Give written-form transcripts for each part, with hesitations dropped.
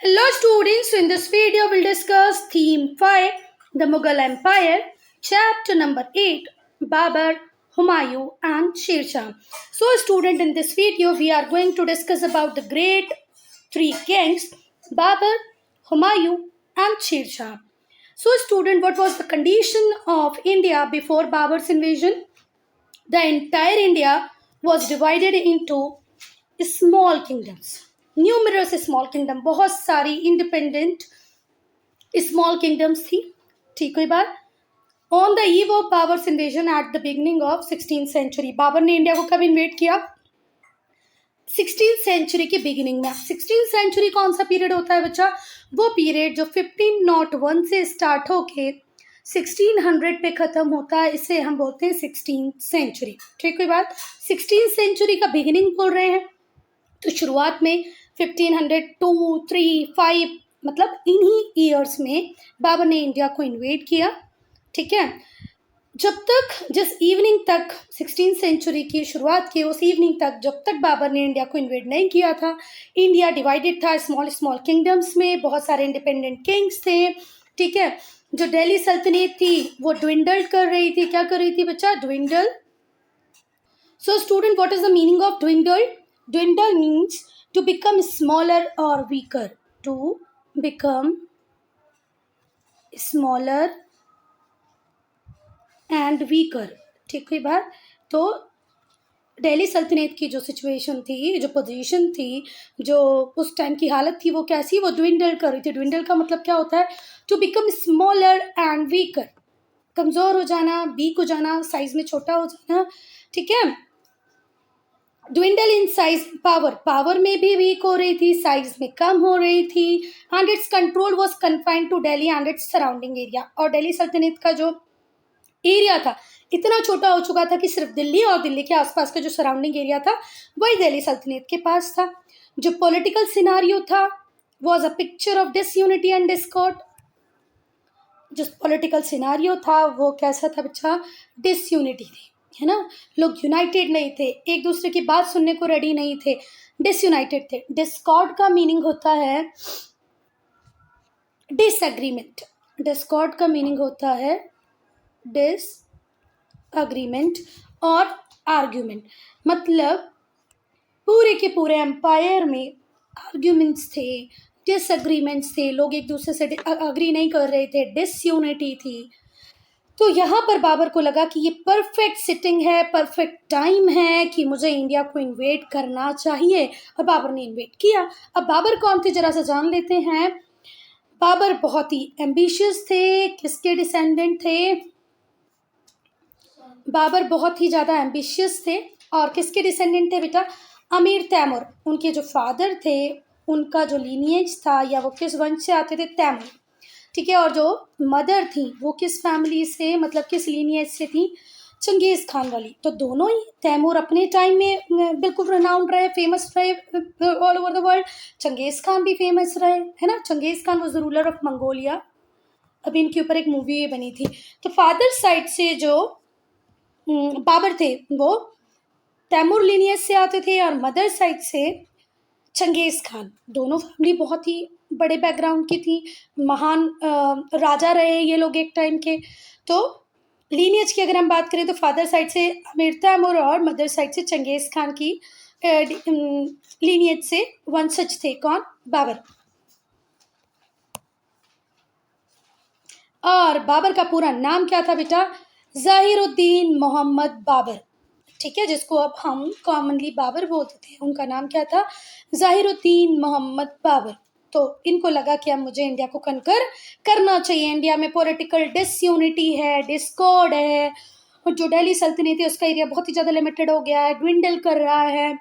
Hello students, so in this video we'll discuss theme 5, the Mughal Empire, chapter number 8, Babur, Humayun and Sher Shah. So student, in this video we are going to discuss about the great three kings, Babur, Humayun and Sher Shah. So student, what was the condition of India before Babur's invasion? The entire India was divided into small kingdoms, numerous small kingdom, बहुत सारी independent small kingdoms थी. ठीक हुई बात. On the eve of Babur's invasion at the beginning of 16th century, Babur ने India को कब InvIT किया? 16th सेंचुरी के बिगिनिंग में. 16th सेंचुरी कौन सा पीरियड होता है बच्चा? वो पीरियड जो 1501 से स्टार्ट होके 1600 पे खत्म होता है, इसे हम बोलते हैं 16th सेंचुरी. ठीक हुई बात. 16th सेंचुरी का बिगिनिंग बोल रहे हैं, तो शुरुआत में 1500, 2, 3, 5 मतलब इन्हीं ईयर्स में बाबर ने इंडिया को इन्वेट किया. ठीक है. जब तक जिस इवनिंग तक 16th सेंचुरी की शुरुआत की, उस इवनिंग तक जब तक बाबर ने इंडिया को इन्वेट नहीं किया था, इंडिया डिवाइडेड था स्मॉल स्मॉल किंगडम्स में. बहुत सारे इंडिपेंडेंट किंग्स थे. ठीक है. जो दिल्ली सल्तनत थी वो ड्विंडल कर रही थी. क्या कर रही थी बच्चा? Dwindle. So student, what is the meaning of dwindle? Dwindle means to become smaller or weaker. To become smaller and weaker. ठीक है बात. तो दिल्ली सल्तनत की जो सिचुएशन थी, जो पोजीशन थी, जो उस टाइम की हालत थी, वो कैसी? वो ड्विंडल कर रही थी. ड्विंडल का मतलब क्या होता है? To become smaller and weaker. कमज़ोर हो जाना, वीक हो जाना, साइज में छोटा हो जाना. ठीक है. ड्विंडल इन साइज, पावर में भी वीक हो रही थी, साइज में कम हो रही थी. And its control was confined to Delhi and its surrounding area. और दिल्ली सल्तनत का जो एरिया था इतना छोटा हो चुका था कि सिर्फ दिल्ली और दिल्ली के आसपास का जो सराउंडिंग एरिया था वही दिल्ली सल्तनत के पास था. जो पॉलिटिकल सिनारियो था was a picture of disunity and Discord. जो पॉलिटिकल सिनारियो था वो कैसा था बच्चा? डिसयूनिटी थी, है ना. लोग यूनाइटेड नहीं थे, एक दूसरे की बात सुनने को रेडी नहीं थे, डिसयूनाइटेड थे. डिस्कॉर्ड का मीनिंग होता है डिसएग्रीमेंट. डिस्कॉर्ड का मीनिंग होता है डिसएग्रीमेंट और आर्ग्यूमेंट. मतलब पूरे के पूरे एम्पायर में आर्ग्यूमेंट्स थे, डिसएग्रीमेंट्स थे, लोग एक दूसरे से अग्री नहीं कर रहे थे, डिसयूनिटी थी. तो यहाँ पर बाबर को लगा कि ये परफेक्ट सिटिंग है, परफेक्ट टाइम है कि मुझे इंडिया को इन्वेट करना चाहिए, और बाबर ने इन्वेट किया. अब बाबर कौन थे जरा सा जान लेते हैं. बाबर बहुत ही एम्बिशियस थे. किसके डिसेंडेंट थे? बाबर बहुत ही ज़्यादा एम्बिशियस थे. और किसके डिसेंडेंट थे बेटा? अमीर तैमूर. उनके जो फादर थे, उनका जो लीनिएज था या वो किस वंश से आते थे? तैमूर. ठीक है. और जो मदर थी वो किस फैमिली से, मतलब किस लीनिएज से थी? चंगेज़ खान वाली. तो दोनों ही तैमूर अपने टाइम में बिल्कुल रिनाउंड रहे, फेमस रहे all over the world. Changez Khan भी फेमस रहे, है ना. Changez Khan was the ruler of Mongolia. अभी इनके ऊपर एक मूवी बनी थी. तो फादर साइड से जो बाबर थे वो तैमूर लीनिएज से आते थे, और मदर साइड से चंगेज़ खान. दोनों फैमिली बहुत ही बड़े बैकग्राउंड की थी, महान राजा रहे ये लोग एक टाइम के. तो लीनिएज की अगर हम बात करें तो फादर साइड से अमीर तैमूर और मदर साइड से चंगेज़ खान की लीनिएज से वंशज थे. कौन? बाबर. और बाबर का पूरा नाम क्या था बेटा? ज़हीरुद्दीन मोहम्मद बाबर. ठीक है. जिसको अब हम कॉमनली बाबर बोलते थे, उनका नाम क्या था? ज़हीरुद्दीन मोहम्मद बाबर. तो इनको लगा कि अब मुझे इंडिया को कनकर करना चाहिए. इंडिया में पॉलिटिकल डिसयूनिटी है, डिस्कॉर्ड है, और जो दिल्ली सल्तनत है उसका एरिया बहुत ही ज़्यादा लिमिटेड हो गया है, ड्विंडल कर रहा है.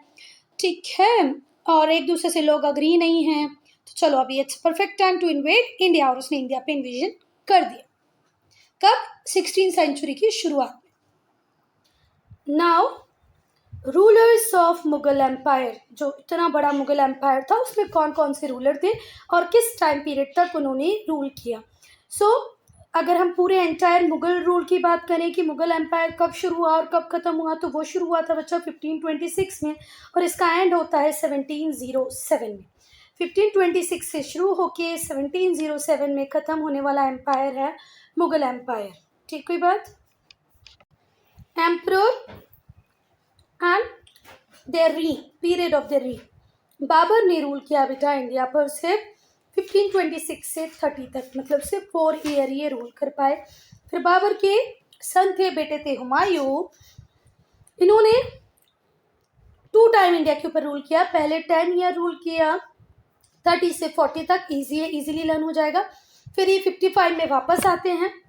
ठीक है. और एक दूसरे से लोग अग्री नहीं हैं. तो चलो अभी it's perfect time to invade India. और उसने इंडिया पे इन्वेजन कर दिया. कब? 16th सेंचुरी की शुरुआत में. Now rulers of Mughal empire. जो इतना बड़ा मुगल एम्पायर था उसमें कौन कौन से रूलर थे और किस टाइम पीरियड तक उन्होंने रूल किया. सो अगर हम पूरे एंटायर मुगल रूल की बात करें कि मुगल एम्पायर कब शुरू हुआ और कब ख़त्म हुआ, तो वो शुरू हुआ था बच्चा 1526 में, और इसका एंड होता है 1707 में. 1526 से शुरू होके 1707 में ख़त्म होने वाला एम्पायर है मुगल एम्पायर। ठीक कोई बात? Emperor and their reign, period of their reign. Babur ने रूल किया बेटा इंडिया पर सिर्फ 1526 से 30 तक, मतलब सिर्फ 4 ईयर ये रूल कर पाए। फिर बाबर के सन थे, बेटे थे हुमायूं। इन्होंने 2 टाइम इंडिया के ऊपर रूल किया। पहले 10 ईयर रूल किया, 30 से 40 तक, ईजी है, ईजिली लर्न हो जाएगा। फिर ये 55 में वापस आते हैं,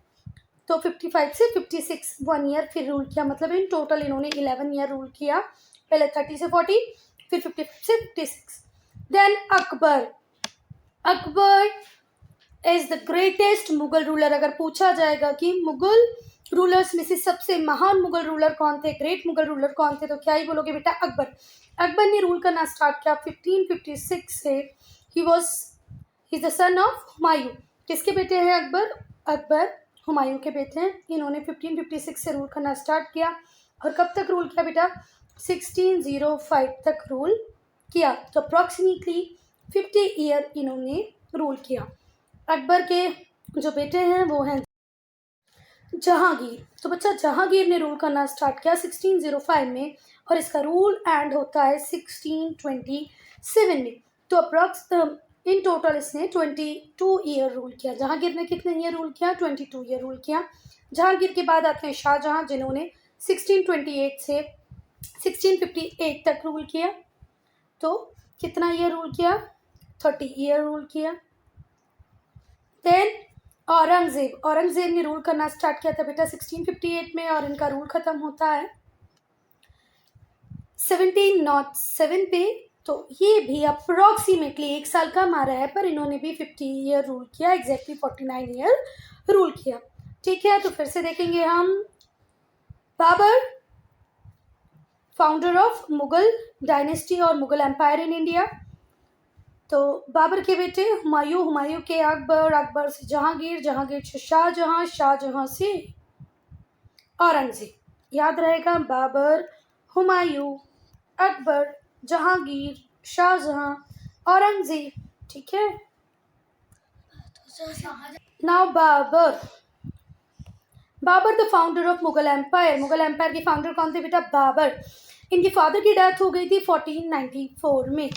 तो 55 से 56 1 ईयर फिर रूल किया, मतलब इन टोटल इन्होंने 11 ईयर रूल किया। पहले 30 से 40, फिर 55 से 56। Then Akbar. Akbar is the greatest Mughal ruler. अगर पूछा जाएगा कि मुगल रूलर्स में से सबसे महान मुगल रूलर कौन थे, ग्रेट मुगल रूलर कौन थे, तो क्या ही बोलोगे बेटा? अकबर। अकबर ने रूल करना स्टार्ट किया 1556 से। He is the son of Humayun. किसके बेटे हैं अकबर? अकबर हुमायूं के बेटे हैं। इन्होंने 1556 से रूल करना स्टार्ट किया और कब तक रूल किया बेटा? 1605 तक रूल किया। तो अप्रॉक्सीमेटली 50 ईयर इन्होंने रूल किया। अकबर के जो बेटे हैं वो हैं जहांगीर। तो बच्चा जहांगीर ने रूल करना स्टार्ट किया 1605 में और इसका रूल एंड होता है 1627 में। तो अप्रॉक्स इन टोटल इसने 22 ईयर रूल किया। जहांगीर ने कितने ईयर रूल किया? 22 ईयर रूल किया। जहांगीर के बाद आते हैं शाहजहां, जिन्होंने 1628 से 1658 तक रूल किया। तो कितना ईयर रूल किया? 30 ईयर रूल किया। देन औरंगजेब। औरंगजेब ने रूल करना स्टार्ट किया था बेटा 1658 में और इनका रूल खत्म होता है 1707 पे। तो ये भी अप्रोक्सीमेटली 1 साल का मारा है, पर इन्होंने भी 50 ईयर रूल किया, एग्जैक्टली 49 ईयर रूल किया। ठीक है, तो फिर से देखेंगे हम। Babur, founder of Mughal dynasty और मुगल एम्पायर इन इंडिया। तो बाबर के बेटे हुमायूं, हुमायूं के अकबर, अकबर से जहांगीर, जहांगीर से शाहजहां, शाहजहां से औरंगजेब। याद रहेगा, बाबर, हुमायूं, अकबर, जहांगीर, शाहजहां, औरंगजेब। ठीक है। Now Babur. Babur the founder of Mughal empire. Mughal empire के फाउंडर कौन थे बेटा? बाबर। इनके फादर की डेथ हो गई थी 1494 में।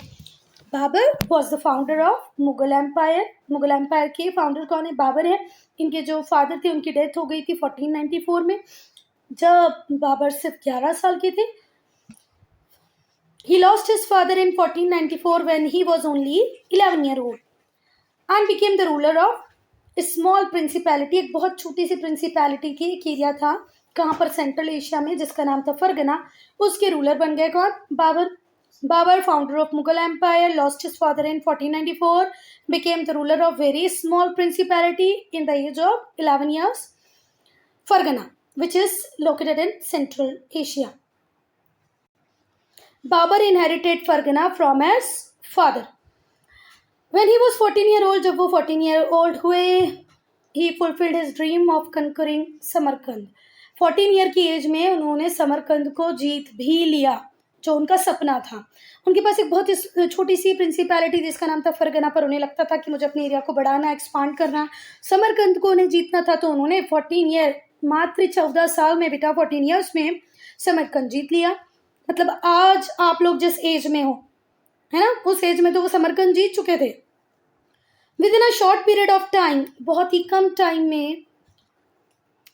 Babur was the founder of Mughal empire. Mughal empire के फाउंडर कौन है? बाबर है। इनके जो फादर थे उनकी डेथ हो गई थी 1494 में, जब बाबर सिर्फ 11 साल के थे। He lost his father in 1494 when he was only 11 year old and became the ruler of a small principality। एक बहुत छोटी सी प्रिंसिपैलिटी थी, एक एरिया था कहाँ पर? सेंट्रल एशिया में, जिसका नाम था फरगना। उसके रूलर बन गए कौन? Babar. Babur, founder of Mughal Empire, lost his father in 1494, became the ruler of very small principality in the age of 11 years, Fargana, which is located in Central Asia. Babur inherited Fargana from his father. When he was 14 year old, जब वो 14 year old हुए, he fulfilled his dream of conquering Samarkand. 14 year की as में उन्होंने समरकंद को जीत भी लिया, जो उनका सपना था। उनके पास एक बहुत ही छोटी सी प्रिंसिपैलिटी जिसका नाम था फरगना, पर उन्हें लगता था कि मुझे अपने एरिया को बढ़ाना, एक्सपांड करना, समरकंद को उन्हें जीतना था। तो उन्होंने 14 ईयर, मात्र 14 साल में बेटा, 14 ईयर्स में समरकंद जीत लिया। मतलब आज आप लोग जिस एज में हो, है ना, उस एज में तो वो समरकंद जीत चुके थे। With in a short period of time, बहुत ही कम टाइम में,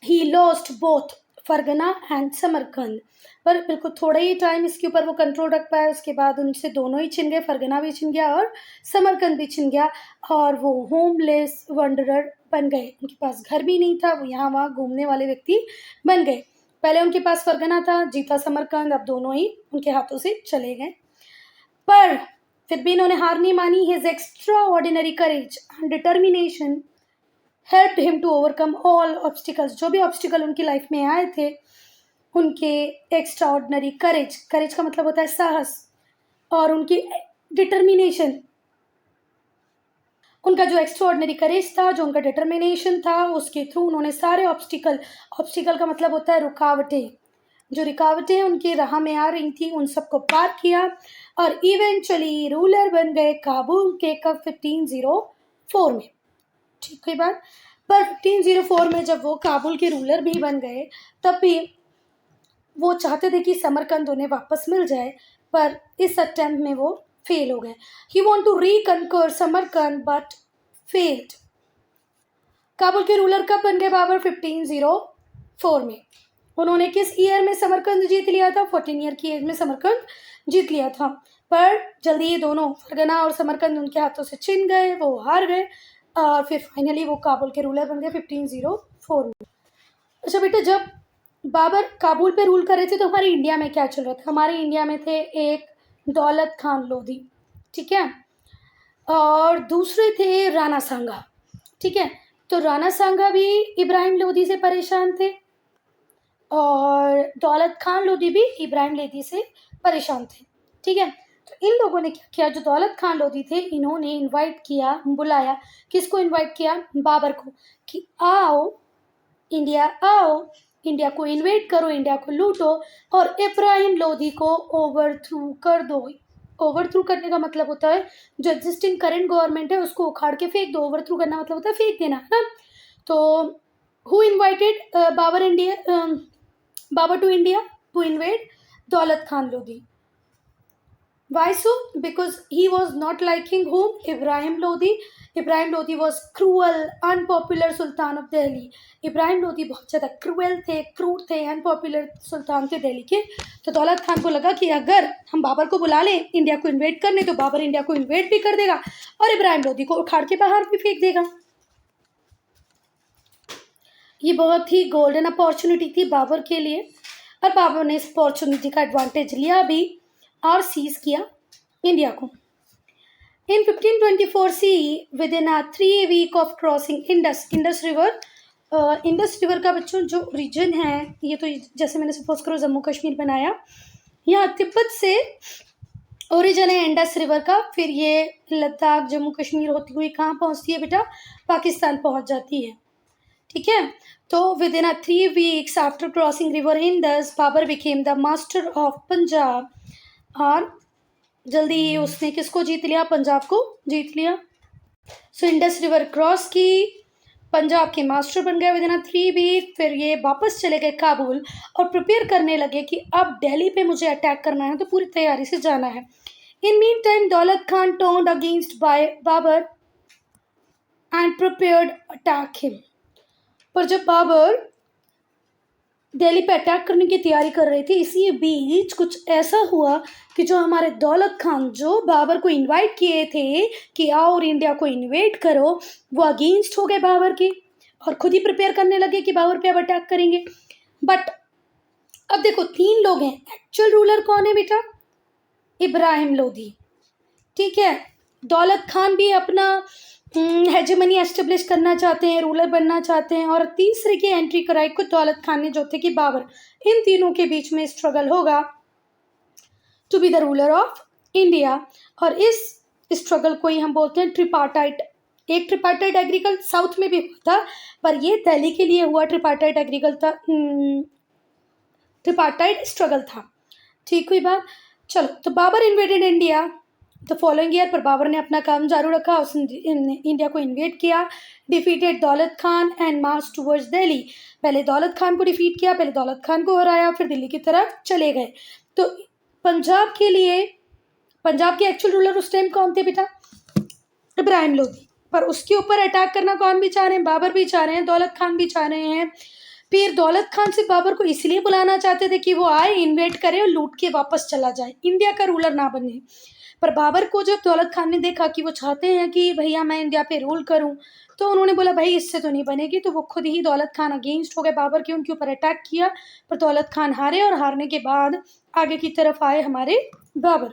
he lost both Fergana and Samarkand. पर बिल्कुल थोड़ा ही टाइम इसके ऊपर वो कंट्रोल रख पाया, उसके बाद उनसे दोनों ही छिन गए, फरगना भी छिन गया और समरकंद भी छिन गया, और वो होमलेस वंडरर बन गए। उनके पास घर भी नहीं था, वो यहाँ वहाँ घूमने वाले व्यक्ति बन गए। पहले उनके पास फरगना था, जीता समरकंद, अब दोनों ही उनके हाथों से चले गए। पर फिर भी इन्होंने हार नहीं मानी। His extraordinary courage and determination helped him to overcome all obstacles. जो भी ऑब्स्टिकल उनकी लाइफ में आए थे, उनके एक्स्ट्रा ऑर्डिनरी करेज, करेज का मतलब होता है साहस, और उनकी डिटर्मिनेशन, उनका जो एक्स्ट्रा ऑर्डिनरी करेज था, जो उनका डिटर्मिनेशन था, उसके थ्रू उन्होंने सारे ऑब्स्टिकल, ऑब्स्टिकल का मतलब होता है रुकावटें, जो रुकावटें उनकी राह में आ रही थी उन सबको पार किया और इवेंचुअली रूलर बन गए काबुल के कब 1504 में। ठीक है बात। पर 1504 में जब वो काबुल के रूलर भी बन गए तब भी वो चाहते थे कि समरकंद उन्हें वापस मिल जाए, पर इस अटेम्प्ट में वो फेल हो गए। He want to reconquer Samarkand but failed. Kabul के रूलर कब बन गए बाबर? 1504 में। उन्होंने किस ईयर में समरकंद जीत लिया था? 14 ईयर की एज में समरकंद जीत लिया था। पर जल्दी ये दोनों फरगना और समरकंद उनके हाथों से छिन गए, वो हार गए और फिर फाइनली वो काबुल के रूलर बन गए 1504 में। अच्छा बेटा, जब बाबर काबुल पे रूल कर रहे थे तो हमारे इंडिया में क्या चल रहा था? हमारे इंडिया में थे एक दौलत खान लोधी, ठीक है, और दूसरे थे राणा सांगा। ठीक है, तो राणा सांगा भी इब्राहिम लोधी से परेशान थे और दौलत खान लोधी भी इब्राहिम लोधी से परेशान थे। ठीक है, तो इन लोगों ने क्या किया, जो दौलत खान लोधी थे इन्होंने इनवाइट किया, बुलाया, किसको इनवाइट किया? बाबर को, कि आओ इंडिया, आओ इंडिया को इन्वेट करो, इंडिया को लूटो और इब्राहिम लोधी को ओवरथ्रू कर दो। ओवरथ्रू करने का मतलब होता है जो एग्जिस्टिंग करंट गवर्नमेंट है उसको उखाड़ के फेंक दो। ओवरथ्रू करना मतलब होता है फेंक देना, है ना। तो who invited Babur to India to invade? Daulat Khan Lodhi. Why so? Because he was not liking whom? Ibrahim Lodi. Ibrahim Lodi was cruel, unpopular Sultan of Delhi. Ibrahim Lodhi बहुत ज़्यादा क्रूएल थे, क्रूर थे, अनपॉपुलर सुल्तान थे दिल्ली के। तो दौलत खान को लगा कि अगर हम बाबर को बुला लें इंडिया को इन्वेट करने तो बाबर इंडिया को इन्वेट भी कर देगा और इब्राहिम लोधी को उखाड़ के बाहर भी फेंक देगा। ये बहुत ही गोल्डन अपॉर्चुनिटी थी बाबर के लिए और बाबर ने इस अपॉर्चुनिटी का एडवांटेज लिया भी और सीज किया इंडिया को। In 1524 CE, within a 3 week of crossing Indus River, Indus river का बच्चों जो रीजन है, ये तो जैसे मैंने सपोज करो जम्मू कश्मीर बनाया, यहाँ तिब्बत से ओरिजिन है इंडस रिवर का, फिर ये लद्दाख जम्मू कश्मीर होती हुई कहाँ पहुँचती है बेटा? पाकिस्तान पहुँच जाती है। ठीक है, तो within 3 weeks after crossing river Indus, Babur became the master of Punjab. और जल्दी उसने किसको जीत लिया? पंजाब को जीत लिया। सो इंडस रिवर क्रॉस की, पंजाब के मास्टर बन गए विद इन 3 week। फिर ये वापस चले गए काबुल और प्रिपेयर करने लगे कि अब दिल्ली पे मुझे अटैक करना है तो पूरी तैयारी से जाना है। इन meantime Daulat Khan turned against Babur and prepared attack him. पर जब बाबर दिल्ली पे अटैक करने की तैयारी कर रहे थे, इसी बीच कुछ ऐसा हुआ कि जो हमारे दौलत खान जो बाबर को इनवाइट किए थे कि आओ और इंडिया को इन्वेट करो, वो अगेंस्ट हो गए बाबर की और खुद ही प्रिपेयर करने लगे कि बाबर पे अब अटैक करेंगे। बट अब देखो 3 लोग हैं, एक्चुअल रूलर कौन है बेटा? इब्राहिम लोधी। ठीक है, दौलत खान भी अपना हेजेमनी एस्टेब्लिश करना चाहते हैं, रूलर बनना चाहते हैं, और तीसरे की एंट्री कराई खुद दौलत खान ने जो थे कि बाबर। इन तीनों के बीच में स्ट्रगल होगा to be the ruler of India और इस स्ट्रगल को ही हम बोलते हैं ट्रिपार्टाइट। एक ट्रिपार्टाइट एग्रीकल्चर साउथ में भी हुआ था पर ये दिल्ली के लिए हुआ ट्रिपार्टाइट एग्रीकल्चर, ट्रिपार्टाइट स्ट्रगल था। ठीक हुई बात। चलो, तो Babur invaded India the following year, पर बाबर ने अपना काम जारी रखा, उसने इंडिया को इन्वेड किया, डिफीटेड दौलत Khan and March towards Delhi. पहले दौलत खान को डिफीट किया, पहले दौलत खान को हराया, फिर दिल्ली की तरफ चले गए। तो पंजाब के लिए, पंजाब के एक्चुअल रूलर उस टाइम कौन थे बेटा? इब्राहिम लोधी। पर उसके ऊपर अटैक करना कौन भी चाह रहे हैं? बाबर भी चाह रहे हैं, दौलत खान भी चाह रहे हैं। फिर दौलत खान से बाबर को इसलिए बुलाना चाहते थे कि वो आए, इन्वेट करे और लूट के वापस चला जाए, इंडिया का रूलर ना बने। पर बाबर को जब दौलत खान ने देखा कि वो चाहते हैं कि भैया मैं इंडिया पे रूल करूं, तो उन्होंने बोला भाई इससे तो नहीं बनेगी, तो वो खुद ही दौलत खान अगेंस्ट हो गए बाबर के, उनके ऊपर अटैक किया। पर दौलत खान हारे और हारने के बाद आगे की तरफ आए हमारे बाबर।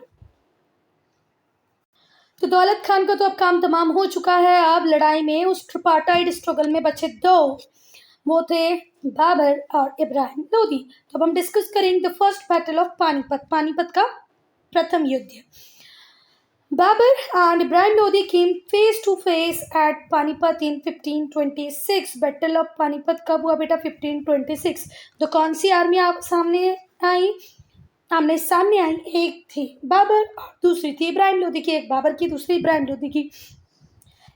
तो दौलत खान का तो अब काम तमाम हो चुका है। अब लड़ाई में उस ट्रिपार्टाइट स्ट्रगल में बचे 2, वो थे बाबर और इब्राहिम लोधी। तो अब हम डिस्कस करेंगे the first battle of Panipat, Panipat का प्रथम युद्ध। Babur and Ibrahim Lodi came face to face at Panipat in 1526. Battle of Panipat कब हुआ बेटा? 1526. तो कौन सी आर्मी आप सामने आई? आमने सामने आई। एक थी बाबर और दूसरी थी इब्राहिम लोदी की। एक बाबर की, दूसरी इब्राहिम लोदी की।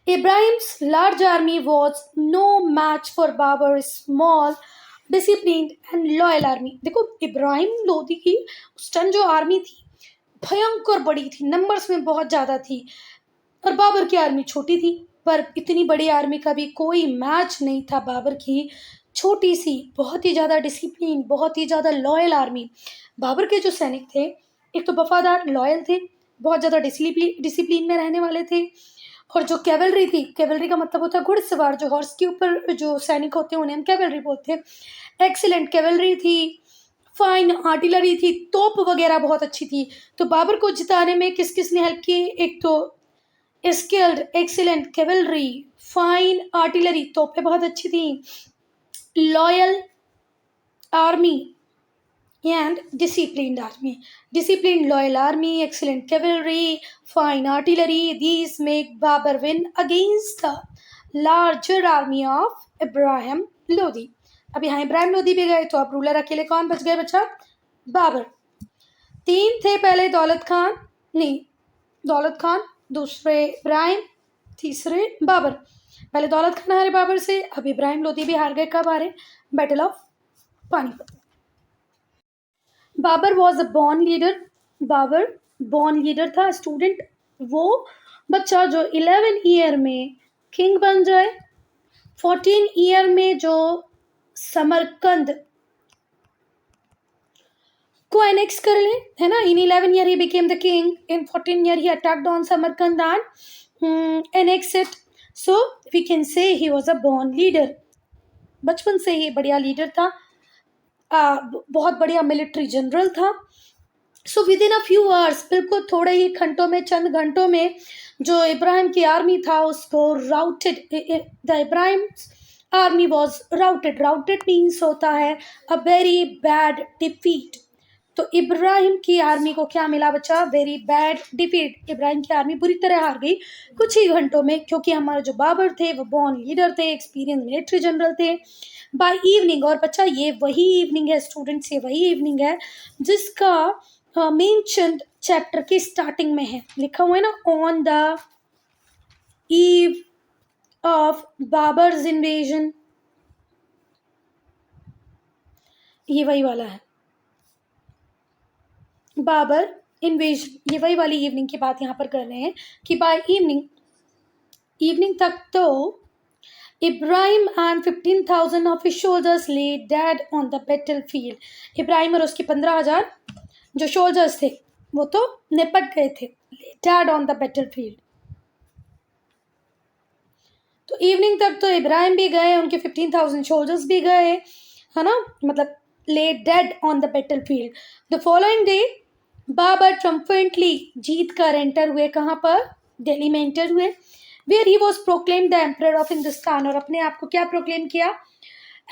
Ibrahim's large army was no match for Babur's small, disciplined and loyal army. देखो इब्राहिम लोदी की उस टाइम जो आर्मी थी भयंकर बड़ी थी, नंबर्स में बहुत ज़्यादा थी, और बाबर की आर्मी छोटी थी। पर इतनी बड़ी आर्मी का भी कोई मैच नहीं था बाबर की छोटी सी, बहुत ही ज़्यादा डिसिप्लिन, बहुत ही ज़्यादा लॉयल आर्मी। बाबर के जो सैनिक थे एक तो वफादार, लॉयल थे, बहुत ज़्यादा डिसिप्लिन में रहने वाले थे। और जो कैवलरी थी, कैवलरी का मतलब होता है घुड़सवार, जो हॉर्स के ऊपर जो सैनिक होते हैं उन्हें हम कैवलरी बोलते हैं। एक्सीलेंट कैवलरी थी, फाइन आर्टिलरी थी, तोप वगैरह बहुत अच्छी थी। तो बाबर को जिताने में किस किस ने हेल्प की? एक तो skilled, excellent cavalry, fine artillery, तोपें बहुत अच्छी थी, loyal army and disciplined army. Disciplined, loyal army, excellent cavalry, fine artillery, these make Babur win against the larger army of Ibrahim Lodi. अब यहाँ इब्राहिम लोदी भी गए तो अब रूलर अकेले कौन बच गए बच्चा? बाबर। तीन थे पहले, दौलत खान, नहीं दौलत खान, दूसरे इब्राहिम, तीसरे बाबर। पहले दौलत खान हारे बाबर से, अब इब्राहिम लोदी भी हार गए। कब हारे? Battle of Panipat. Babur was a born leader. Babur born leader था, स्टूडेंट वो बच्चा जो 11 ईयर में किंग बन जाए, 14 ईयर में जो समरकंद को एनेक्स कर ले, है ना। In 11 year he became the king, in 14 year he attacked on Samarkand and annex it. So we can say he was a born leader. बचपन से ही बढ़िया लीडर था, बहुत बढ़िया मिलिट्री जनरल था। So with in a few hours, बिल्कुल थोड़े ही घंटों में, चंद घंटों में जो इब्राहिम की आर्मी था उसको routed, the Ibrahim army was routed. Routed means होता है अ वेरी बैड डिफीट। तो इब्राहिम की आर्मी को क्या मिला बच्चा? Very bad defeat. इब्राहिम की आर्मी बुरी तरह हार गई कुछ ही घंटों में, क्योंकि हमारे जो बाबर थे वो बॉर्न लीडर थे, एक्सपीरियंस मिलिट्री जनरल थे। बाय इवनिंग, और बच्चा ये वही इवनिंग है स्टूडेंट्स, ये वही इवनिंग है जिसका मेन चंद चैप्टर की स्टार्टिंग में है, लिखा हुआ है ना, on the eve of Babur's invasion, ये वही वाला है, बाबर इन्वेजन, ये वही वाली इवनिंग की बात यहाँ पर कर रहे हैं कि बाय इवनिंग तक तो Ibrahim and 15,000 of his soldiers ले dead on the battle field. Ibrahim और उसके 15,000 जो सोल्जर्स थे वो तो निपट गए थे, dead on the battle field. तो इवनिंग तक तो इब्राहिम भी गए, उनके 15,000 सोल्जर्स भी गए, है ना, मतलब laid dead on the battlefield. The following day Babur triumphantly जीत कर एंटर हुए, कहाँ पर? दिल्ली में एंटर हुए। Where he was proclaimed the emperor of Hindustan, और अपने आप को क्या प्रोक्लेम किया?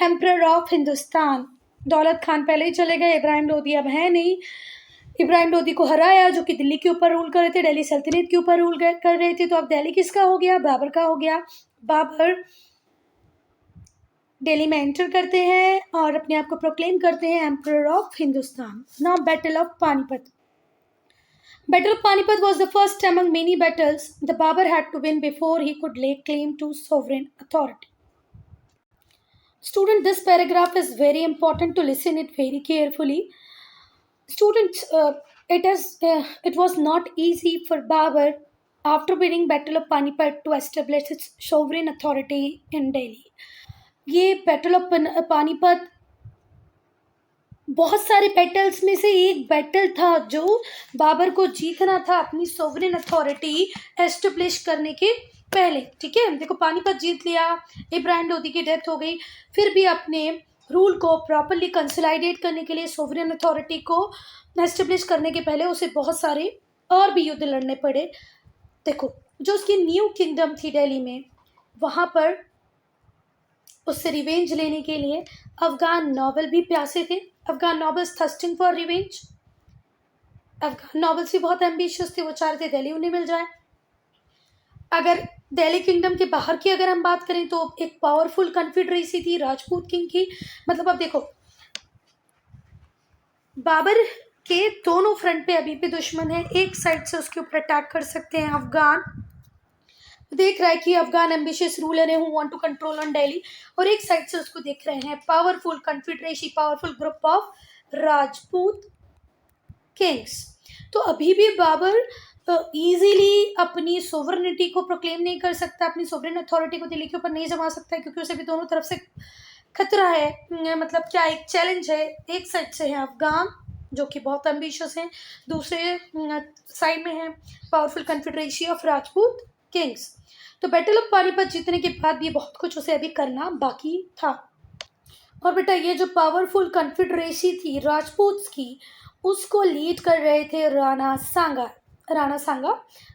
Emperor of Hindustan. दौलत खान पहले ही चले गए, इब्राहिम लोदी अब है नहीं। इब्राहिम लोदी को हराया, जो कि दिल्ली के ऊपर रूल कर रहे थे, दिल्ली सल्तनत के ऊपर रूल कर रहे थे। तो अब दिल्ली किसका हो गया? बाबर का हो गया। बाबर दिल्ली में एंटर करते हैं और अपने आप को प्रोक्लेम करते हैं emperor of Hindustan. Now battle of Panipat. Battle of Panipat was the first among many battles the Babur had to win before he could lay claim to sovereign authority. Student, this paragraph is very important to listen it very carefully. Students, it was not easy for Babur after winning Battle of Panipat to establish its sovereign authority in Delhi. ये battle of Panipat बहुत सारे battles में से एक battle था जो बाबर को जीतना था अपनी सोवरेन अथॉरिटी एस्टेब्लिश करने के पहले। ठीक है, देखो पानीपत जीत लिया, इब्राहिम लोदी की डेथ हो गई, फिर भी अपने रूल को प्रॉपरली कंसोलिडेट करने के लिए, सोवरेन अथॉरिटी को एस्टेब्लिश करने के पहले उसे बहुत सारे और भी युद्ध लड़ने पड़े। देखो, जो उसकी न्यू किंगडम थी दिल्ली में, वहाँ पर उससे रिवेंज लेने के लिए अफगान नोबल भी प्यासे थे। Afghan nobles thirsting for revenge. Afghan nobles भी बहुत एम्बिशियस थे, वो चाह रहे थे दिल्ली उन्हें मिल जाए। अगर दिल्ली किंगडम के बाहर की अगर हम बात करें तो एक पावरफुल कन्फेडरेसी थी राजपूत किंग की। मतलब अब देखो, बाबर के दोनों फ्रंट पे अभी भी दुश्मन है। एक साइड से उसके ऊपर अटैक कर सकते हैं अफगान, देख रहा है कि अफगान एम्बिशियस रूलर है who want to control on Delhi, और एक साइड से उसको देख रहे हैं powerful confederacy, powerful group of Rajput kings. तो अभी भी बाबर इजीली अपनी सोवरेनिटी को प्रोक्लेम नहीं कर सकता, अपनी सोवरेन अथॉरिटी को दिल्ली के ऊपर नहीं जमा सकता है, क्योंकि उसे भी दोनों तरफ से खतरा है। मतलब क्या एक चैलेंज है। एक साइड से है अफगान जो कि बहुत एम्बिशियस हैं, दूसरे साइड में है powerful confederacy of Rajput kings. तो बैटल ऑफ पानीपत जीतने के बाद भी बहुत कुछ उसे अभी करना बाकी था। और बेटा ये जो पावरफुल कन्फेडरेसी थी राजपूत की, उसको लीड कर रहे थे राणा सांगा। राणा सांगा,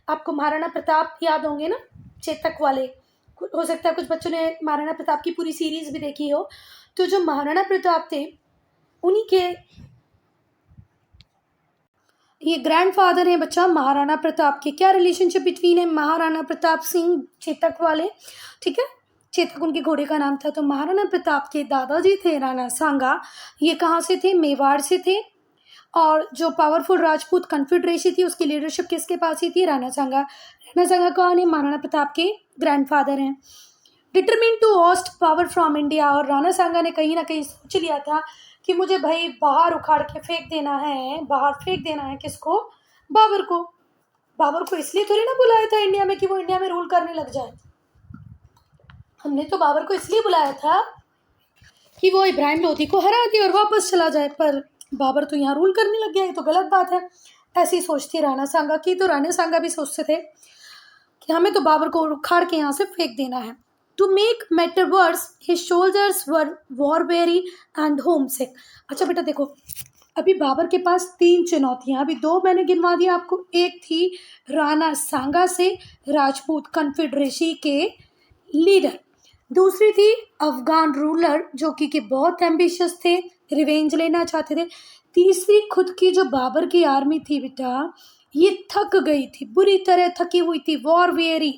आपको महाराणा प्रताप याद होंगे ना, चेतक वाले। हो सकता है कुछ बच्चों ने महाराणा प्रताप की पूरी सीरीज भी देखी हो। तो जो महाराणा प्रताप थे उन्हीं के ये ग्रैंडफादर हैं बच्चा महाराणा प्रताप के। क्या रिलेशनशिप बिटवीन है महाराणा प्रताप सिंह चेतक वाले, ठीक है, चेतक उनके घोड़े का नाम था। तो महाराणा प्रताप के दादाजी थे राणा सांगा, ये कहाँ से थे, मेवाड़ से थे। और जो पावरफुल राजपूत कन्फेडरेसी थी उसकी लीडरशिप किसके पास ही थी, राणा सांगा। राणा सांगा कौन है, महाराणा प्रताप के ग्रैंडफादर हैं। Determined to oust power from India, और राणा सांगा ने कहीं ना कहीं सोच लिया था कि मुझे भाई बाहर उखाड़ के फेंक देना है, बाहर फेंक देना है किसको, बाबर को। बाबर को इसलिए थोड़ी ना बुलाया था इंडिया में कि वो इंडिया में रूल करने लग जाए। हमने तो बाबर को इसलिए बुलाया था कि वो इब्राहिम लोधी को हरा दे और वापस चला जाए, पर बाबर तो यहाँ रूल करने लग गया, ये तो गलत बात है। ऐसी सोच थी राणा सांगा की। तो राणा सांगा भी सोचते थे कि हमें तो बाबर को उखाड़ के यहाँ से फेंक देना है। To make matter worse his soldiers were war weary and homesick. अच्छा बेटा देखो, अभी बाबर के पास 3 चुनौतियां, अभी 2 मैंने गिनवा दिया आपको। एक थी राणा सांगा से राजपूत कन्फेडरेसी के लीडर, दूसरी थी अफगान रूलर जो कि बहुत एम्बिशियस थे, रिवेंज लेना चाहते थे। तीसरी खुद की जो बाबर की आर्मी थी बेटा, ये थक गई थी, बुरी तरह थकी हुई थी, वॉर वेरी।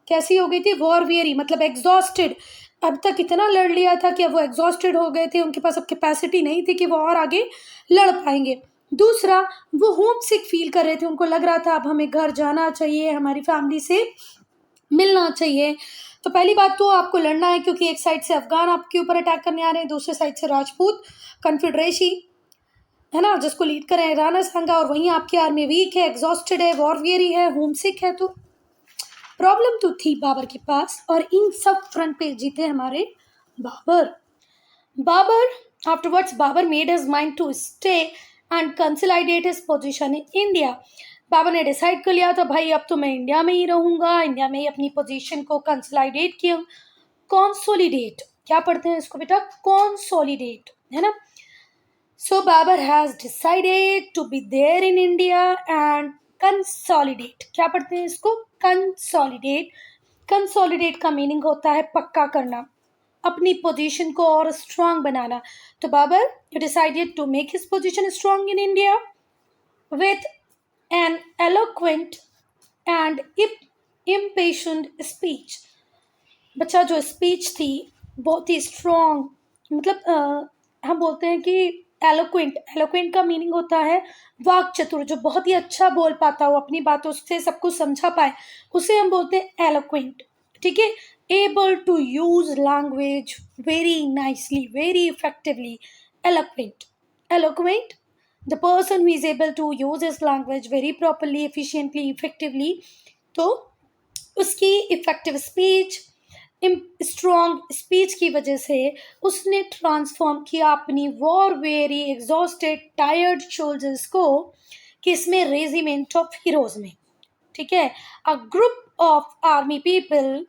कैसी हो गई थी, वॉर वेरी, मतलब एग्जॉस्टेड। अब तक इतना लड़ लिया था कि अब वो एग्जॉस्टेड हो गए थे, उनके पास अब कैपेसिटी नहीं थी कि वो और आगे लड़ पाएंगे। दूसरा, वो होम सिक फील कर रहे थे, उनको लग रहा था अब हमें घर जाना चाहिए, हमारी फैमिली से मिलना चाहिए। तो पहली बात तो आपको लड़ना है, क्योंकि एक साइड से अफगान आपके ऊपर अटैक करने आ रहे हैं, दूसरे साइड से राजपूत कन्फेडरेसी है ना, जिसको लीड कर रहे हैं राणा सांगा, और वहीं आपकी आर्मी वीक है, एग्जॉस्टेड है, वॉर वेरी है, होम सिक है। तो प्रॉब्लम तो थी बाबर के पास, और इन सब फ्रंट पे जीते हमारे Babur. Babur afterwards Babur made his mind to stay and consolidate his position in India. Babur ने डिसाइड कर लिया था भाई अब तो मैं इंडिया में ही रहूंगा, इंडिया में ही अपनी पोजीशन को कंसोलिडेट किया। कॉन्सोलिडेट, क्या पढ़ते हैं इसको बेटा, कॉन्सोलिडेट, है ना। So Babur has decided to be there in India and consolidate. क्या पढ़ते हैं इसको, consolidate। consolidate का मीनिंग होता है पक्का करना, अपनी पोजीशन को और स्ट्रांग बनाना। तो Babar decided to make his position strong in India with an eloquent and impassioned speech। बच्चा जो स्पीच थी बहुत ही स्ट्रॉन्ग, मतलब हम बोलते हैं कि एलोक्वेंट। एलोक्वेंट का मीनिंग होता है वाक चतुर, जो बहुत ही अच्छा बोल पाता हो, अपनी बातों से सब कुछ समझा पाए, उसे हम बोलते हैं एलोक्वेंट, ठीक है। Able to use language very nicely, very effectively, eloquent. Eloquent, the person who is able to use his language very properly, efficiently, effectively. तो उसकी इफेक्टिव स्पीच, स्ट्रॉन्ग स्पीच की वजह से उसने ट्रांसफॉर्म किया अपनी were very exhausted tired soldiers को किसमें, रेजिमेंट ऑफ हीरोज में, ठीक है। A group of army people,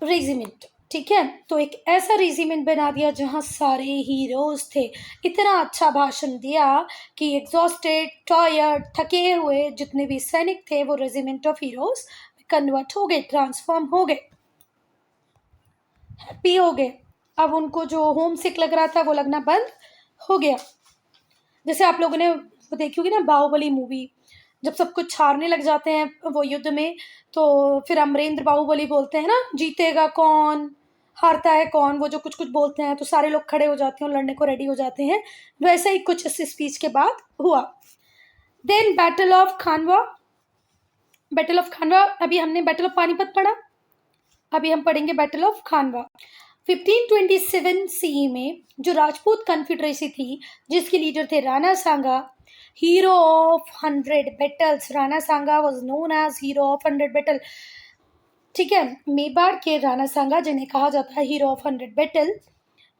regiment, ठीक है। तो एक ऐसा रेजिमेंट बना दिया जहां सारे हीरोज थे। इतना अच्छा भाषण दिया कि एग्जॉस्टेड टायर्ड थके हुए जितने भी सैनिक थे वो रेजिमेंट ऑफ हीरोज कन्वर्ट हो गए, ट्रांसफॉर्म हो गए, हैप्पी हो गए। अब उनको जो होम सिक लग रहा था वो लगना बंद हो गया। जैसे आप लोगों ने वो देखी होगी ना बाहुबली मूवी, जब सब कुछ हारने लग जाते हैं वो युद्ध में, तो फिर अमरेंद्र बाहुबली बोलते हैं ना, जीतेगा कौन, हारता है कौन, वो जो कुछ कुछ बोलते हैं तो सारे लोग खड़े हो जाते हैं और लड़ने को रेडी हो जाते हैं। वैसा ही कुछ इस स्पीच के बाद हुआ। Then battle of Khanwa. Battle of Khanwa, अभी हमने बैटल ऑफ पानीपत पढ़ा, अभी हम पढ़ेंगे बैटल ऑफ खानवा। 1527 सीई में जो राजपूत कन्फेडरेसी थी, जिसके लीडर थे Rana Sanga, hero of 100 battles, Rana Sanga was known as hero of 100 battle. ठीक है, मेवाड़ के राणा सांगा, जिन्हें कहा जाता है hero of 100 battle,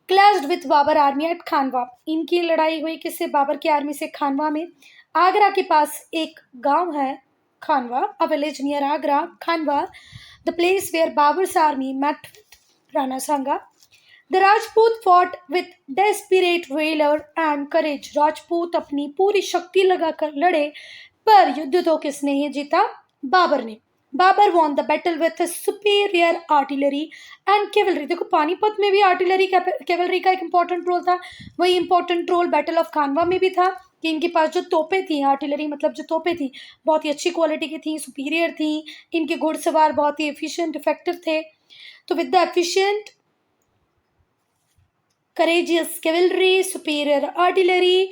clashed with Babur army at Khanwa. इनकी लड़ाई हुई किससे? बाबर की आर्मी से, खानवा में। आगरा के पास एक गांव है Khanwa, a village near Agra, Khanwa, the place where Babur's army met with Rana Sanga. The Rajput fought with desperate valour and courage. Rajput अपनी पूरी शक्ति लगाकर लड़े, पर युद्ध तो किसने ही जीता? बाबर ने। Babur won the battle with superior artillery and cavalry. देखो पानीपत में भी आर्टिलरी कैवलरी का एक इंपॉर्टेंट रोल था, वही इंपॉर्टेंट रोल बैटल ऑफ खानवा में भी था, कि इनके पास जो तोपें थी, आर्टिलरी मतलब जो तोपें थी, बहुत ही अच्छी क्वालिटी की थी, सुपीरियर थी। इनके घुड़सवार बहुत ही एफिशिएंट, इफेक्टिव थे। तो with the efficient courageous cavalry, superior artillery,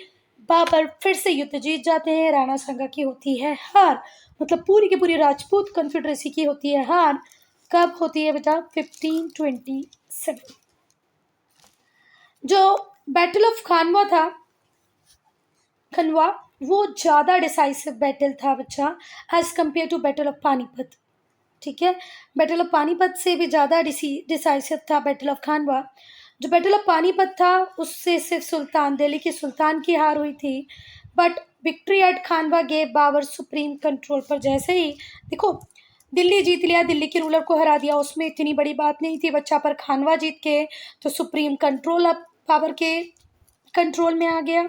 Babur फिर से युद्ध जीत जाते हैं। राणा सांगा की होती है हार, मतलब पूरी की पूरी राजपूत कॉन्फेडरेसी की होती है हार। कब होती है बेटा? 1527। जो बैटल ऑफ खानवा था, खनवा, वो ज़्यादा डिसाइसिव बैटल था बच्चा, as compare to battle of Panipat. ठीक है, बैटल ऑफ पानीपत से भी ज़्यादा डिसाइसिव था बैटल ऑफ खानवा। जो बैटल ऑफ पानीपत था उससे सिर्फ सुल्तान, दिल्ली के सुल्तान की हार हुई थी, but victory at Khanwa gave Babur supreme control. पर जैसे ही देखो दिल्ली जीत लिया, दिल्ली के रूलर को हरा दिया, उसमें इतनी बड़ी बात नहीं थी बच्चा, पर खानवा जीत के तो सुप्रीम कंट्रोल अब बाबर के कंट्रोल में आ गया।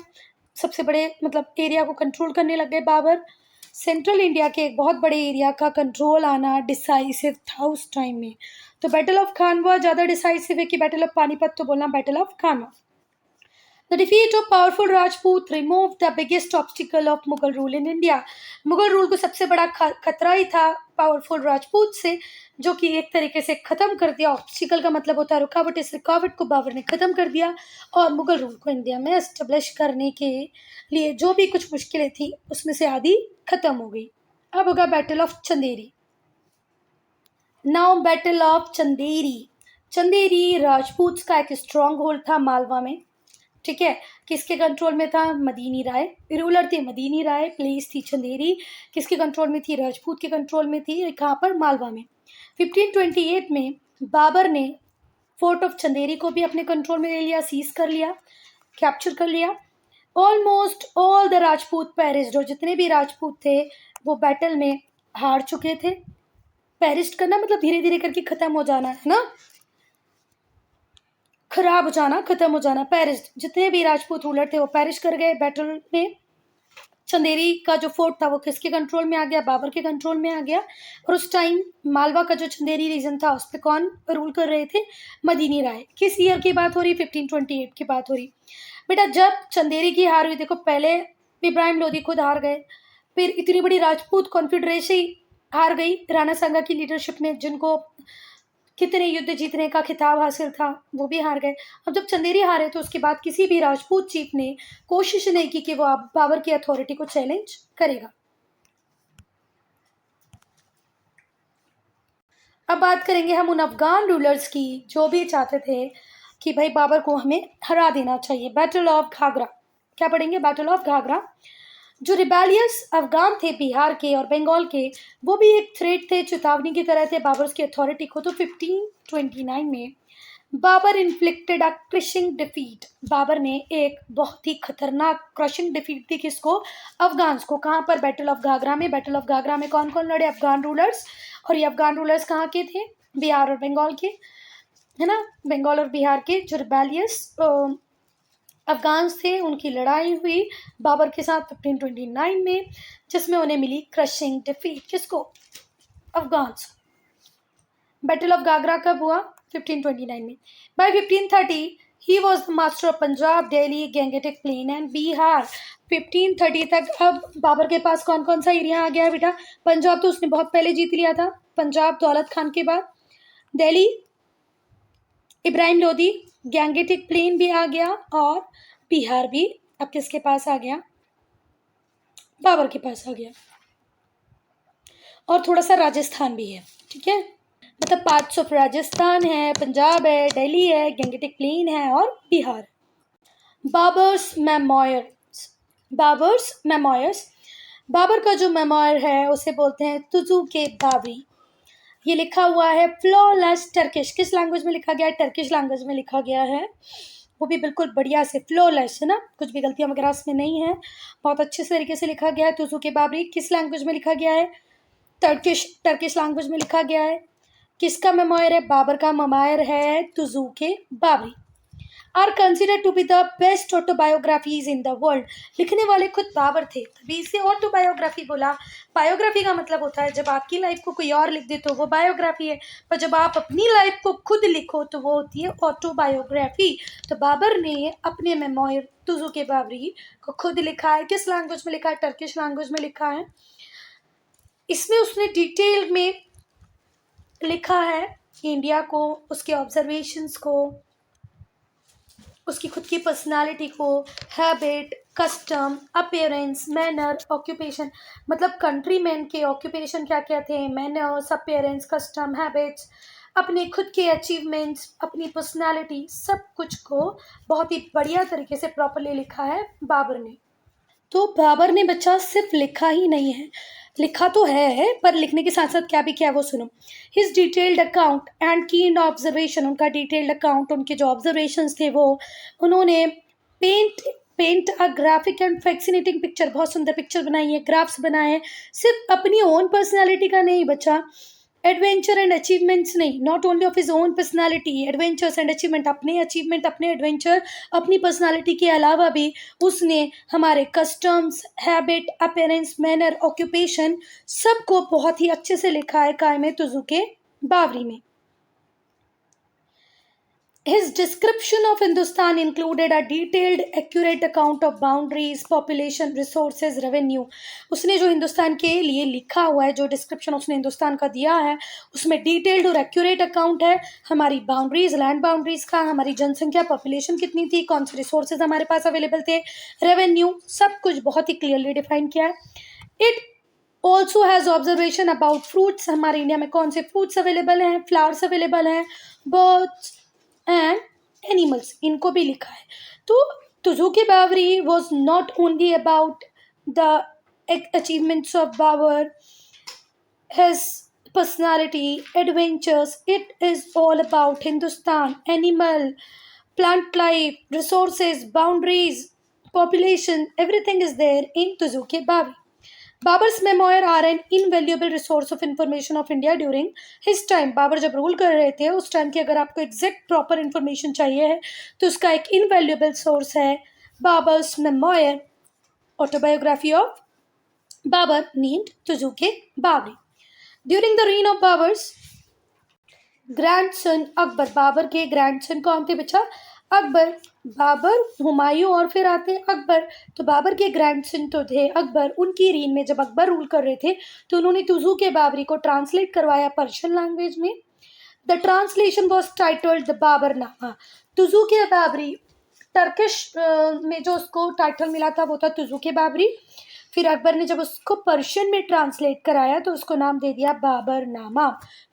सबसे बड़े मतलब एरिया को कंट्रोल करने लग गए बाबर। सेंट्रल इंडिया के एक बहुत बड़े एरिया का कंट्रोल आना डिसाइसिव था उस टाइम में। तो बैटल ऑफ खानवा ज़्यादा डिसाइसिव है कि बैटल ऑफ पानीपत, तो बोलना battle of Khanwa. The defeat of powerful Rajput removed the biggest obstacle of Mughal rule in India. Mughal rule को सबसे बड़ा खतरा ही था पावरफुल राजपूत से, जो कि एक तरीके से खत्म कर दिया। ऑब्स्टिकल का मतलब होता है रुकावट, इस रुकावट को बाबर ने खत्म कर दिया और मुगल रूल को इंडिया में एस्टेब्लिश करने के लिए जो भी कुछ मुश्किलें थी उसमें से आधी खत्म हो गई। अब होगा battle of Chanderi. Now battle of Chanderi. Chanderi Rajput का एक स्ट्रॉन्ग होल्ड था मालवा में। ठीक है, किसके कंट्रोल में था? मदीनी राय, रूलर थे मदीनी राय, प्लेस थी चंदेरी, किसके कंट्रोल में थी? राजपूत के कंट्रोल में थी, कहाँ पर? मालवा में। 1528 में बाबर ने फोर्ट ऑफ चंदेरी को भी अपने कंट्रोल में ले लिया, सीज कर लिया, कैप्चर कर लिया। Almost all the Rajput perished, और जितने भी राजपूत थे वो बैटल में हार चुके थे। पेरिस्ड करना मतलब धीरे धीरे करके खत्म हो जाना, है ना, खराब हो जाना, खत्म हो जाना। पेरिस, जितने भी राजपूत रूलर थे वो पेरिश कर गए बैटल में। चंदेरी का जो फोर्ट था वो किसके कंट्रोल में आ गया? बाबर के कंट्रोल में आ गया। और उस टाइम मालवा का जो चंदेरी रीजन था उस पर कौन रूल कर रहे थे? मदीनी राय। किस ईयर की बात हो रही? 1528 की बात हो रही। बेटा जब चंदेरी की हार हुई, देखो पहले इब्राहिम लोदी खुद हार गए, फिर इतनी बड़ी राजपूत कॉन्फेडरेसी हार गई राणा सांगा की लीडरशिप में, जिनको कितने युद्ध जीतने का खिताब हासिल था, वो भी हार गए। अब जब चंदेरी हारे तो उसके बाद किसी भी राजपूत चीफ ने कोशिश नहीं की कि वो बाबर की अथॉरिटी को चैलेंज करेगा। अब बात करेंगे हम उन अफगान रूलर्स की जो भी चाहते थे कि भाई बाबर को हमें हरा देना चाहिए। Battle of Ghaghra. क्या पढ़ेंगे? Battle of Ghaghra. जो रिबेलियस अफगान थे बिहार के और बंगाल के, वो भी एक थ्रेट थे, चेतावनी की तरह थे बाबर की अथॉरिटी को। तो 1529 में बाबर इन्फ्लिक्टेड अ क्रशिंग डिफीट। बाबर ने एक बहुत ही खतरनाक क्रशिंग डिफीट दी किसको? अफगान्स को। कहाँ पर? बैटल ऑफ घाघरा में। बैटल ऑफ घाघरा में कौन कौन लड़े? अफगान रूलर्स। और ये अफगान रूलर्स कहाँ के थे? बिहार और बंगाल के, है ना, बंगाल और बिहार के जो रिबेलियस अफगान्स थे, उनकी लड़ाई हुई बाबर के साथ 1529 में, जिसमें उन्हें मिली क्रशिंग डिफीट। किसको? अफगान्स। बैटल ऑफ घाघरा कब हुआ? 1529 में। By 1530 he was the master of Punjab, Delhi, Gangetic plain and Bihar. 1530 तक अब बाबर के पास कौन कौन सा एरिया आ गया है बेटा? पंजाब तो उसने बहुत पहले जीत लिया था, पंजाब दौलत खान के बाद। दिल्ली इब्राहिम लोदी, गैंगेटिक प्लेन भी आ गया, और बिहार भी अब किसके पास आ गया? बाबर के पास आ गया। और थोड़ा सा राजस्थान भी है, ठीक है, मतलब पार्ट्स ऑफ राजस्थान है, पंजाब है, दिल्ली है, गैंगेटिक प्लेन है और बिहार। बाबर्स मेमोयर्स। बाबर्स मेमोयर्स, बाबर का जो मेमोयर है उसे बोलते हैं तुजुक-ए बाबरी। ये लिखा हुआ है फ्लॉलेस टर्किश। किस लैंग्वेज में लिखा गया है? टर्किश लैंग्वेज में लिखा गया है, वो भी बिल्कुल बढ़िया से, फ्लॉलेस है ना, कुछ भी गलतियां वगैरह इसमें नहीं है, बहुत अच्छे से तरीके से लिखा गया है। तुजुक-ए बाबरी किस लैंग्वेज में लिखा गया है? टर्किश लैंग्वेज में लिखा गया है। किसका मेमोयर है? बाबर का मेमोयर है Tuzuk-e Baburi. Are considered to be the best autobiographies in the world. लिखने वाले खुद बाबर थे, तभी इसे ऑटोबायोग्राफी बोला। बायोग्राफी का मतलब होता है जब आपकी लाइफ को कोई और लिख दे तो वो बायोग्राफी है, पर जब आप अपनी लाइफ को खुद लिखो तो वो होती है ऑटोबायोग्राफी। तो बाबर ने अपने मेमोयर तुजुक-ए बाबरी को खुद लिखा है। किस लैंग्वेज में लिखा है? टर्किश लैंग्वेज में लिखा है। इसमें उसने डिटेल में लिखा है इंडिया को, उसके ऑब्जर्वेशंस को, उसकी खुद की पर्सनालिटी को, habit, custom, appearance, manner, occupation, मतलब कंट्री मैन के ऑक्यूपेशन क्या क्या थे, मैनर्स, अपीयरेंस, कस्टम, हैबिट्स, अपने खुद के अचीवमेंट्स, अपनी पर्सनालिटी, सब कुछ को बहुत ही बढ़िया तरीके से प्रॉपरली लिखा है बाबर ने। तो बाबर ने बच्चा सिर्फ लिखा ही नहीं है, लिखा तो है पर लिखने के साथ साथ क्या भी किया वो सुनो। His detailed account and keen observation, उनका डिटेल्ड अकाउंट, उनके जो ऑब्जर्वेशंस थे वो उन्होंने paint a graphic and fascinating picture, बहुत सुंदर पिक्चर बनाई है, ग्राफ्स बनाए हैं, सिर्फ अपनी ओन पर्सनैलिटी का नहीं बच्चा, एडवेंचर एंड अचीवमेंट्स नहीं, not only of his own personality, adventures and achievement, अपने अचीवमेंट, अपने एडवेंचर, अपनी पर्सनैलिटी के अलावा भी उसने हमारे customs, habit, appearance, manner, occupation, सबको बहुत ही अच्छे से लिखा है कायमे तुजुक-ए बाबरी में। His description of Hindustan included a detailed, accurate account of boundaries, population, resources, revenue. उसने जो हिंदुस्तान के लिए लिखा हुआ है, जो डिस्क्रिप्शन उसने हिंदुस्तान का दिया है, उसमें डिटेल्ड और एक्यूरेट अकाउंट है हमारी बाउंड्रीज, लैंड बाउंड्रीज का, हमारी जनसंख्या, पॉपुलेशन कितनी थी, कौन से रिसोर्सेज हमारे पास अवेलेबल थे, रेवेन्यू, सब कुछ बहुत ही क्लियरली डिफाइन किया है। It also has observation about fruits, हमारे इंडिया में कौन से फ्रूट्स अवेलेबल हैं, फ्लावर्स अवेलेबल हैं, बर्ड्स एंड एनिमल्स, इनको भी लिखा है। तो Tuzuk-e Baburi was not only about the achievements of Babur, his personality, adventures, it is all about Hindustan, animal, plant life, resources, boundaries, population, everything is there in Tuzuke Babi. Babar's memoir are an invaluable resource of information of India during his time. Babur जब rule कर रहे थे उस time की अगर आपको exact proper information चाहिए है तो उसका एक इनवैल्यूएबल सोर्स है Babur's memoir, autobiography of Babur named Tuzuk-e Baburi. During the reign of Babar's grandson Akbar, Babur के ग्रैंडसन कौन थे बच्चा? अकबर, बाबर, हुमायूं और फिर आते हैं अकबर। तो बाबर के ग्रैंडसन तो थे अकबर, उनकी रीन में जब अकबर रूल कर रहे थे तो उन्होंने तुजुक-ए बाबरी को ट्रांसलेट करवाया पर्शियन लैंग्वेज में। The translation was titled the Baburnama. Tuzuk-e Baburi Turkish में जो उसको टाइटल मिला था वो था तुजुक-ए बाबरी, फिर अकबर ने जब उसको पर्शियन में ट्रांसलेट कराया तो उसको नाम दे दिया बाबरनामा।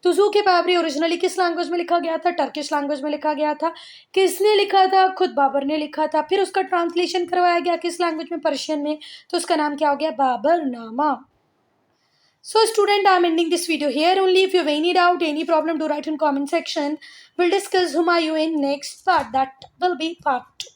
तुजुक-ए बाबरी ओरिजिनली किस लैंग्वेज में लिखा गया था? टर्किश लैंग्वेज में लिखा गया था। किसने लिखा था? खुद बाबर ने लिखा था। फिर उसका ट्रांसलेशन करवाया गया किस लैंग्वेज में? पर्शियन में, तो उसका नाम क्या हो गया? Baburnama. So student, I am ending this video here only. If you have any doubt, any problem, do write in comment section. We'll discuss Humayun in next part. That will be part 2.